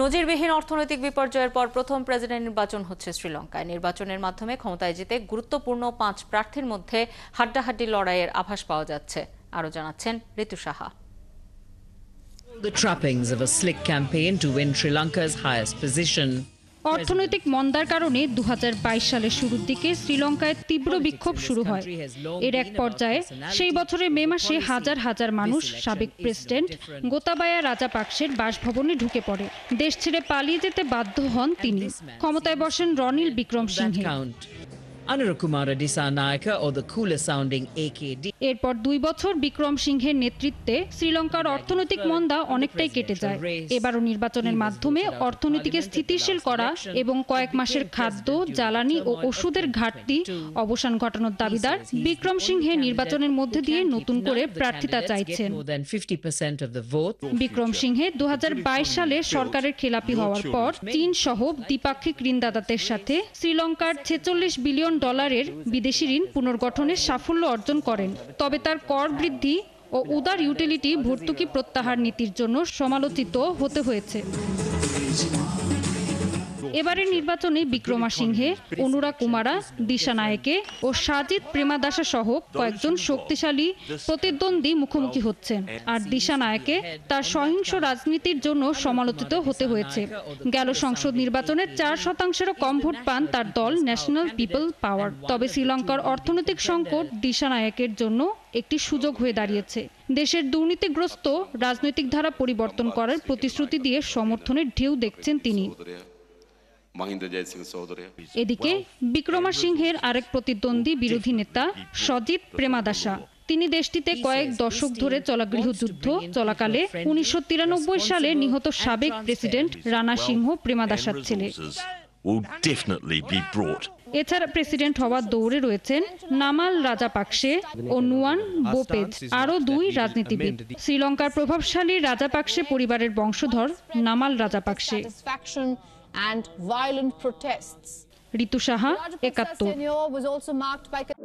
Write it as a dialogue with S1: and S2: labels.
S1: নজিরবিহীন অর্থনৈতিক বিপর্যয়ের পর প্রথম প্রেসিডেন্ট নির্বাচন হচ্ছে শ্রীলঙ্কায়। নির্বাচনের মাধ্যমে ক্ষমতায় যেতে গুরুত্বপূর্ণ 5 প্রার্থীর মধ্যে হাড্ডাহাড্ডি লড়াইয়ের আভাস পাওয়া যাচ্ছে। আরও জানাচ্ছেন ঋতু Saha.
S2: The trappings of a slick campaign to win Sri Lanka's highest position.
S3: অর্থনৈতিক মন্দার কারণে 2022 সালের শুরুর দিকে শ্রীলঙ্কায় তীব্র বিক্ষোভ শুরু হয়। এর এক পর্যায়ে সেই বছরের মে মাসে হাজার হাজার মানুষ সাবেক প্রেসিডেন্ট গোতাবায়া রাজাপাকসের বাসভবনে ঢুকে পড়ে। দেশ ছেড়ে পালিয়ে যেতে বাধ্য হন তিনি। ক্ষমতায় বসেন Ranil বিক্রমসিংহে।
S2: Anurukumara Dissanayake or the cooler sounding AKD.
S3: এরপর 2 বছর বিক্রমসিংহের নেতৃত্বে শ্রীলঙ্কার অর্থনৈতিক মন্দা অনেকটাই কেটে যায়। এবারও নির্বাচনের মাধ্যমে অর্থনীতিকে স্থিতিশীল করা এবং কয়েক মাসের খাদ্য, জ্বালানি ও ওষুধের ঘাটতি অবসান ঘটানোর দাবিদার বিক্রমসিংহে নির্বাচনের মধ্যে দিয়ে নতুন করে প্রার্থিতা চাইছেন। বিক্রমসিংহে 2022 সালে সরকারের খেলাপি হওয়ার পর চীন সহ দ্বিপাক্ষিক ঋণদাতাদের সাথে শ্রীলঙ্কার 46 বিলিয়ন ডলারের বিদেশি ঋণ পুনর্গঠনের সাফল্য অর্জন করেন। তবে তার কর বৃদ্ধি ও উদার ইউটিলিটি ভর্তুকি প্রত্যাহার নীতির জন্য সমালোচিত হতে হয়েছে। এবারের নির্বাচনে বিক্রমসিংহে, অনুরাকুমারা দিশানায়েকে ও সাজিদ প্রেমাদাসা সহ কয়েকজন শক্তিশালী প্রতিদ্বন্দ্বী মুখোমুখি হচ্ছেন। আর দিশানায়েকে তার সহিংস রাজনীতির জন্য সমালোচিত হতে হয়েছে। গেল সংসদ নির্বাচনে 4%-এরও কম ভোট পান তার দল ন্যাশনাল পিপল পাওয়ার। তবে শ্রীলঙ্কার অর্থনৈতিক সংকট দিশানায়েকের জন্য একটি সুযোগ হয়ে দাঁড়িয়েছে। দেশের দুর্নীতিগ্রস্ত রাজনৈতিক ধারা পরিবর্তন করার প্রতিশ্রুতি দিয়ে সমর্থনের ঢেউ দেখছেন তিনি। এদিকে বিক্রমসিংহের আরেক প্রতিদ্বন্দ্বী বিরোধী নেতা সজিত প্রেমাদাসা, তিনি দেশটিতে কয়েক দশক ধরে চলা গৃহযুদ্ধ চলাকালে 1993 সালে নিহত সাবেক প্রেসিডেন্ট রানা সিংহ প্রেমাদাসার ছেলে। এছাড়া প্রেসিডেন্ট হওয়ার দৌড়ে রয়েছেন নামাল রাজাপাকসে ও নুয়ান বোপেজ, আরও 2 রাজনীতিবিদ। শ্রীলঙ্কার প্রভাবশালী রাজাপাকসে পরিবারের বংশধর নামাল Rajapaksa.
S4: and violent protests.
S3: Ritu Saha, 71।